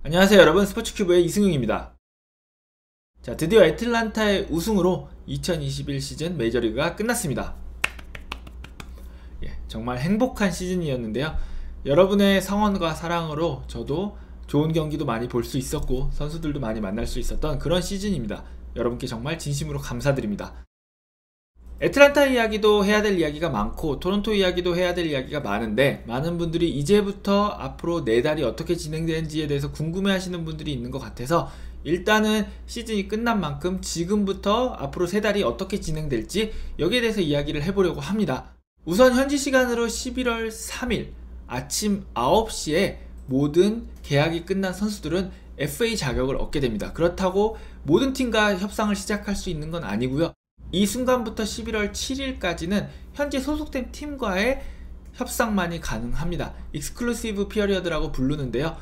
안녕하세요 여러분, 스포츠큐브의 이승용입니다. 자, 드디어 애틀란타의 우승으로 2021 시즌 메이저리그가 끝났습니다. 정말 행복한 시즌이었는데요. 여러분의 성원과 사랑으로 저도 좋은 경기도 많이 볼 수 있었고 선수들도 많이 만날 수 있었던 그런 시즌입니다. 여러분께 정말 진심으로 감사드립니다. 애틀란타 이야기도 해야 될 이야기가 많고 토론토 이야기도 해야 될 이야기가 많은데, 많은 분들이 이제부터 앞으로 4달이 어떻게 진행되는지에 대해서 궁금해 하시는 분들이 있는 것 같아서 일단은 시즌이 끝난 만큼 지금부터 앞으로 3달이 어떻게 진행될지 여기에 대해서 이야기를 해보려고 합니다. 우선 현지 시간으로 11월 3일 아침 9시에 모든 계약이 끝난 선수들은 FA 자격을 얻게 됩니다. 그렇다고 모든 팀과 협상을 시작할 수 있는 건 아니고요. 이 순간부터 11월 7일까지는 현재 소속된 팀과의 협상만이 가능합니다. 익스클루시브 피어리어드라고 부르는데요.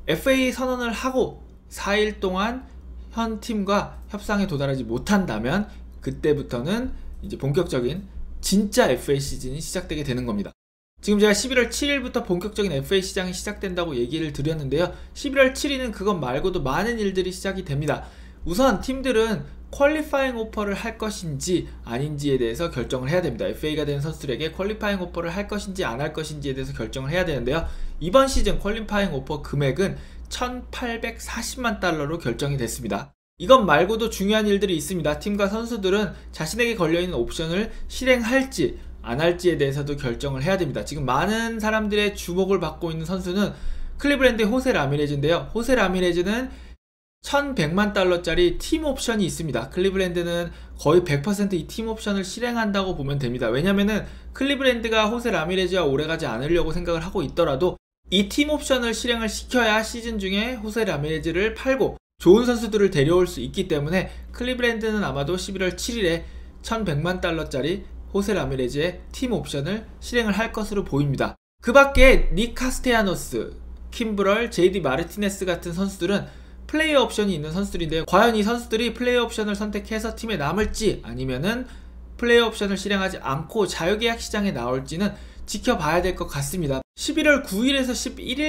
FA 선언을 하고 4일 동안 현 팀과 협상에 도달하지 못한다면 그때부터는 이제 본격적인 진짜 FA 시즌이 시작되게 되는 겁니다. 지금 제가 11월 7일부터 본격적인 FA 시장이 시작된다고 얘기를 드렸는데요. 11월 7일은 그것 말고도 많은 일들이 시작이 됩니다. 우선 팀들은 퀄리파잉 오퍼를 할 것인지 아닌지에 대해서 결정을 해야 됩니다. FA가 된 선수들에게 퀄리파잉 오퍼를 할 것인지 안 할 것인지에 대해서 결정을 해야 되는데요. 이번 시즌 퀄리파잉 오퍼 금액은 1,840만 달러로 결정이 됐습니다. 이것 말고도 중요한 일들이 있습니다. 팀과 선수들은 자신에게 걸려있는 옵션을 실행할지 안 할지에 대해서도 결정을 해야 됩니다. 지금 많은 사람들의 주목을 받고 있는 선수는 클리브랜드의 호세 라미레즈인데요. 호세 라미레즈는 1100만 달러짜리 팀 옵션이 있습니다. 클리브랜드는 거의 100% 이 팀 옵션을 실행한다고 보면 됩니다. 왜냐면은 클리브랜드가 호세 라미레즈와 오래가지 않으려고 생각을 하고 있더라도 이 팀 옵션을 실행을 시켜야 시즌 중에 호세 라미레즈를 팔고 좋은 선수들을 데려올 수 있기 때문에 클리브랜드는 아마도 11월 7일에 1100만 달러짜리 호세 라미레즈의 팀 옵션을 실행을 할 것으로 보입니다. 그 밖에 닉 카스테야노스, 킴브럴, JD 마르티네스 같은 선수들은 플레이어 옵션이 있는 선수들인데요. 과연 이 선수들이 플레이어 옵션을 선택해서 팀에 남을지 아니면은 플레이어 옵션을 실행하지 않고 자유계약 시장에 나올지는 지켜봐야 될 것 같습니다. 11월 9일에서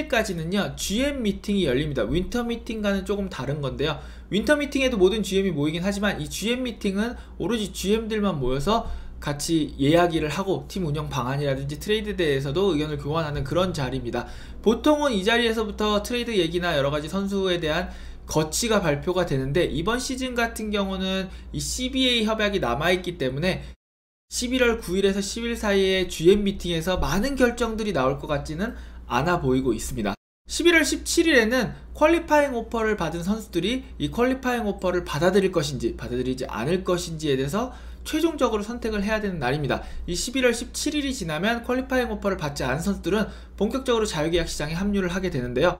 11일까지는요 GM 미팅이 열립니다. 윈터 미팅과는 조금 다른 건데요. 윈터 미팅에도 모든 GM이 모이긴 하지만 이 GM 미팅은 오로지 GM들만 모여서 같이 이야기를 하고 팀 운영 방안이라든지 트레이드에 대해서도 의견을 교환하는 그런 자리입니다. 보통은 이 자리에서부터 트레이드 얘기나 여러가지 선수에 대한 거치가 발표가 되는데, 이번 시즌 같은 경우는 이 CBA 협약이 남아있기 때문에 11월 9일에서 10일 사이에 GM 미팅에서 많은 결정들이 나올 것 같지는 않아 보이고 있습니다. 11월 17일에는 퀄리파잉 오퍼를 받은 선수들이 이 퀄리파잉 오퍼를 받아들일 것인지 받아들이지 않을 것인지에 대해서 최종적으로 선택을 해야 되는 날입니다. 이 11월 17일이 지나면 퀄리파잉 오퍼를 받지 않은 선수들은 본격적으로 자유계약 시장에 합류를 하게 되는데요.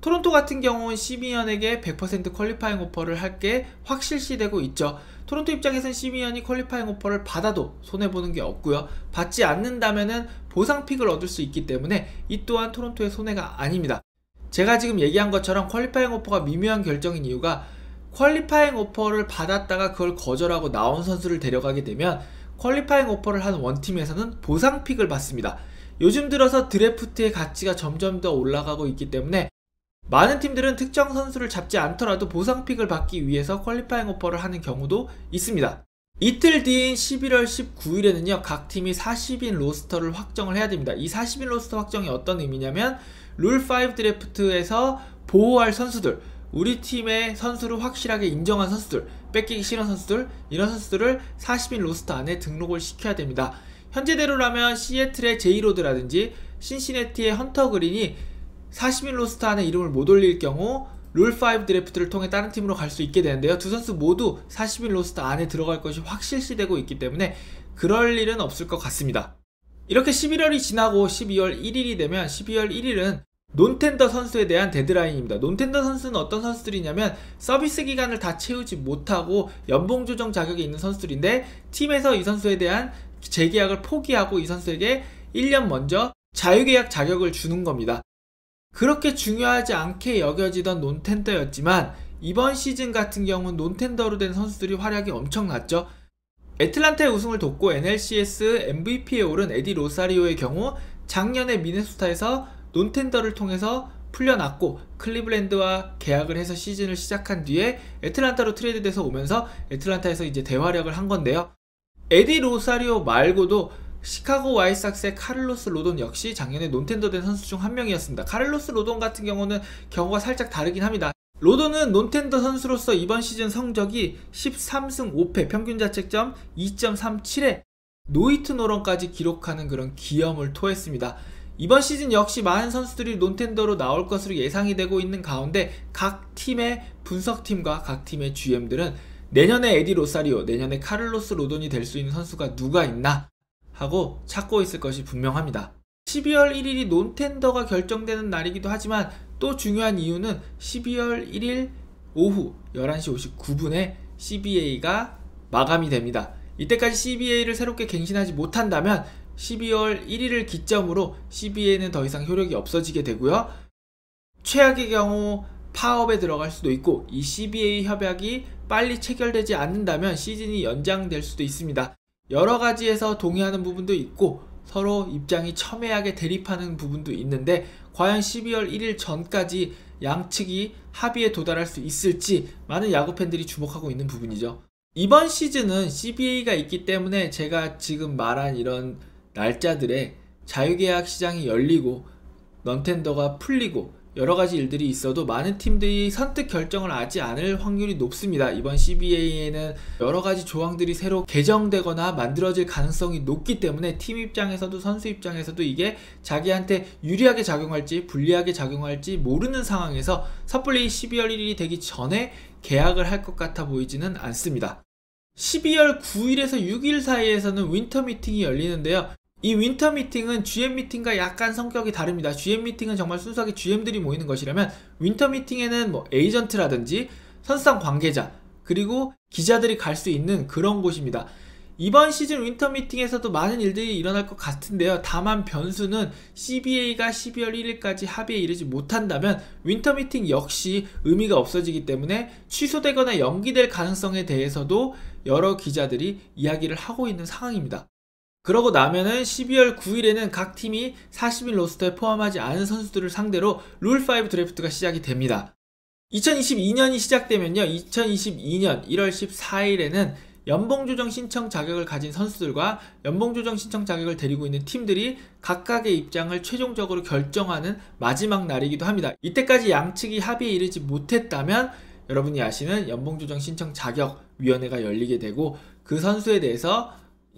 토론토 같은 경우는 시미언에게 100% 퀄리파잉 오퍼를 할 게 확실시되고 있죠. 토론토 입장에서는 시미언이 퀄리파잉 오퍼를 받아도 손해보는 게 없고요. 받지 않는다면은 보상픽을 얻을 수 있기 때문에 이 또한 토론토의 손해가 아닙니다. 제가 지금 얘기한 것처럼 퀄리파잉 오퍼가 미묘한 결정인 이유가, 퀄리파잉 오퍼를 받았다가 그걸 거절하고 나온 선수를 데려가게 되면 퀄리파잉 오퍼를 한 원팀에서는 보상픽을 받습니다. 요즘 들어서 드래프트의 가치가 점점 더 올라가고 있기 때문에 많은 팀들은 특정 선수를 잡지 않더라도 보상픽을 받기 위해서 퀄리파잉 오퍼를 하는 경우도 있습니다. 이틀 뒤인 11월 19일에는요 각 팀이 40인 로스터를 확정을 해야 됩니다. 이 40인 로스터 확정이 어떤 의미냐면 룰5 드래프트에서 보호할 선수들, 우리 팀의 선수를 확실하게 인정한 선수들, 뺏기기 싫은 선수들, 이런 선수들을 40인 로스터 안에 등록을 시켜야 됩니다. 현재대로라면 시애틀의 제이로드라든지 신시내티의 헌터 그린이 40인 로스터 안에 이름을 못 올릴 경우 룰5 드래프트를 통해 다른 팀으로 갈 수 있게 되는데요. 두 선수 모두 40인 로스터 안에 들어갈 것이 확실시되고 있기 때문에 그럴 일은 없을 것 같습니다. 이렇게 11월이 지나고 12월 1일이 되면 12월 1일은 논텐더 선수에 대한 데드라인입니다. 논텐더 선수는 어떤 선수들이냐면 서비스 기간을 다 채우지 못하고 연봉 조정 자격이 있는 선수들인데, 팀에서 이 선수에 대한 재계약을 포기하고 이 선수에게 1년 먼저 자유계약 자격을 주는 겁니다. 그렇게 중요하지 않게 여겨지던 논텐더였지만 이번 시즌 같은 경우는 논텐더로 된 선수들이 활약이 엄청났죠. 애틀란타의 우승을 돕고 NLCS MVP에 오른 에디 로사리오의 경우 작년에 미네소타에서 논텐더를 통해서 풀려났고 클리블랜드와 계약을 해서 시즌을 시작한 뒤에 애틀란타로 트레이드돼서 오면서 애틀란타에서 이제 대활약을 한 건데요. 에디 로사리오 말고도 시카고 화이트삭스의 카를로스 로돈 역시 작년에 논텐더 된 선수 중 한 명이었습니다. 카를로스 로돈 같은 경우는 경우가 살짝 다르긴 합니다. 로돈은 논텐더 선수로서 이번 시즌 성적이 13승 5패, 평균 자책점 2.37에 노히트 노런까지 기록하는 그런 기염을 토했습니다. 이번 시즌 역시 많은 선수들이 논텐더로 나올 것으로 예상이 되고 있는 가운데 각 팀의 분석팀과 각 팀의 GM들은 내년에 에디 로사리오, 내년에 카를로스 로돈이 될 수 있는 선수가 누가 있나 하고 찾고 있을 것이 분명합니다. 12월 1일이 논텐더가 결정되는 날이기도 하지만 또 중요한 이유는 12월 1일 오후 11시 59분에 CBA가 마감이 됩니다. 이때까지 CBA를 새롭게 갱신하지 못한다면 12월 1일을 기점으로 CBA는 더 이상 효력이 없어지게 되고요. 최악의 경우 파업에 들어갈 수도 있고 이 CBA 협약이 빨리 체결되지 않는다면 시즌이 연장될 수도 있습니다. 여러 가지에서 동의하는 부분도 있고 서로 입장이 첨예하게 대립하는 부분도 있는데 과연 12월 1일 전까지 양측이 합의에 도달할 수 있을지 많은 야구 팬들이 주목하고 있는 부분이죠. 이번 시즌은 CBA가 있기 때문에 제가 지금 말한 이런 날짜들에 자유계약 시장이 열리고 넌텐더가 풀리고 여러가지 일들이 있어도 많은 팀들이 선뜻 결정을 하지 않을 확률이 높습니다. 이번 CBA에는 여러가지 조항들이 새로 개정되거나 만들어질 가능성이 높기 때문에 팀 입장에서도 선수 입장에서도 이게 자기한테 유리하게 작용할지 불리하게 작용할지 모르는 상황에서 섣불리 12월 1일이 되기 전에 계약을 할 것 같아 보이지는 않습니다. 12월 9일에서 6일 사이에서는 윈터 미팅이 열리는데요. 이 윈터 미팅은 GM 미팅과 약간 성격이 다릅니다. GM 미팅은 정말 순수하게 GM들이 모이는 것이라면 윈터 미팅에는 뭐 에이전트라든지 선수단 관계자 그리고 기자들이 갈 수 있는 그런 곳입니다. 이번 시즌 윈터 미팅에서도 많은 일들이 일어날 것 같은데요. 다만 변수는 CBA가 12월 1일까지 합의에 이르지 못한다면 윈터 미팅 역시 의미가 없어지기 때문에 취소되거나 연기될 가능성에 대해서도 여러 기자들이 이야기를 하고 있는 상황입니다. 그러고 나면은 12월 9일에는 각 팀이 40일 로스터에 포함하지 않은 선수들을 상대로 룰5 드래프트가 시작이 됩니다. 2022년이 시작되면요. 2022년 1월 14일에는 연봉조정 신청 자격을 가진 선수들과 연봉조정 신청 자격을 데리고 있는 팀들이 각각의 입장을 최종적으로 결정하는 마지막 날이기도 합니다. 이때까지 양측이 합의에 이르지 못했다면 여러분이 아시는 연봉조정 신청 자격위원회가 열리게 되고 그 선수에 대해서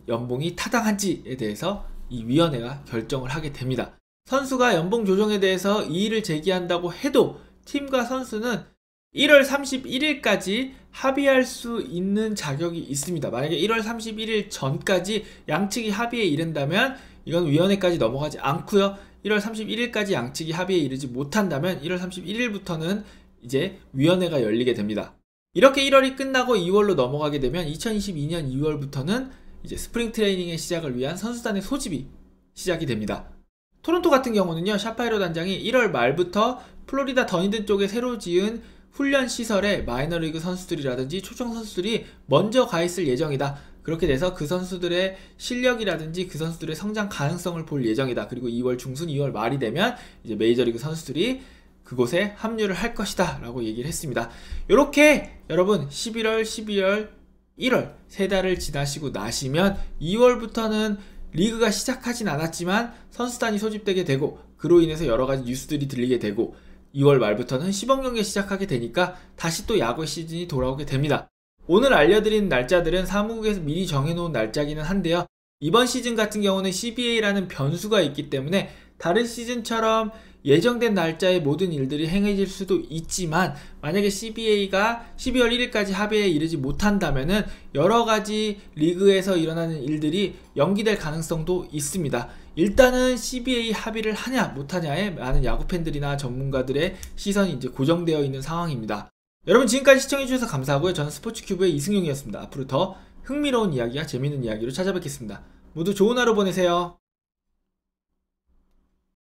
연봉이 타당한지에 대해서 이 위원회가 결정을 하게 됩니다. 선수가 연봉 조정에 대해서 이의를 제기한다고 해도 팀과 선수는 1월 31일까지 합의할 수 있는 자격이 있습니다. 만약에 1월 31일 전까지 양측이 합의에 이른다면 이건 위원회까지 넘어가지 않고요. 1월 31일까지 양측이 합의에 이르지 못한다면 1월 31일부터는 이제 위원회가 열리게 됩니다. 이렇게 1월이 끝나고 2월로 넘어가게 되면 2022년 2월부터는 이제 스프링 트레이닝의 시작을 위한 선수단의 소집이 시작이 됩니다. 토론토 같은 경우는요, 샤파이로 단장이 1월 말부터 플로리다 더니든 쪽에 새로 지은 훈련 시설에 마이너리그 선수들이라든지 초청 선수들이 먼저 가 있을 예정이다. 그렇게 돼서 그 선수들의 실력이라든지 그 선수들의 성장 가능성을 볼 예정이다. 그리고 2월 중순, 2월 말이 되면 이제 메이저리그 선수들이 그곳에 합류를 할 것이다 라고 얘기를 했습니다. 이렇게 여러분 11월, 12월, 1월 세 달을 지나시고 나시면 2월부터는 리그가 시작하진 않았지만 선수단이 소집되게 되고 그로 인해서 여러가지 뉴스들이 들리게 되고 2월 말부터는 시범경기 시작하게 되니까 다시 또 야구 시즌이 돌아오게 됩니다. 오늘 알려드린 날짜들은 사무국에서 미리 정해놓은 날짜기는 한데요. 이번 시즌 같은 경우는 CBA라는 변수가 있기 때문에 다른 시즌처럼 예정된 날짜에 모든 일들이 행해질 수도 있지만 만약에 CBA가 12월 1일까지 합의에 이르지 못한다면은 여러가지 리그에서 일어나는 일들이 연기될 가능성도 있습니다. 일단은 CBA 합의를 하냐 못하냐에 많은 야구팬들이나 전문가들의 시선이 이제 고정되어 있는 상황입니다. 여러분 지금까지 시청해주셔서 감사하고요. 저는 스포츠큐브의 이승용이었습니다. 앞으로 더 흥미로운 이야기와 재미있는 이야기로 찾아뵙겠습니다. 모두 좋은 하루 보내세요.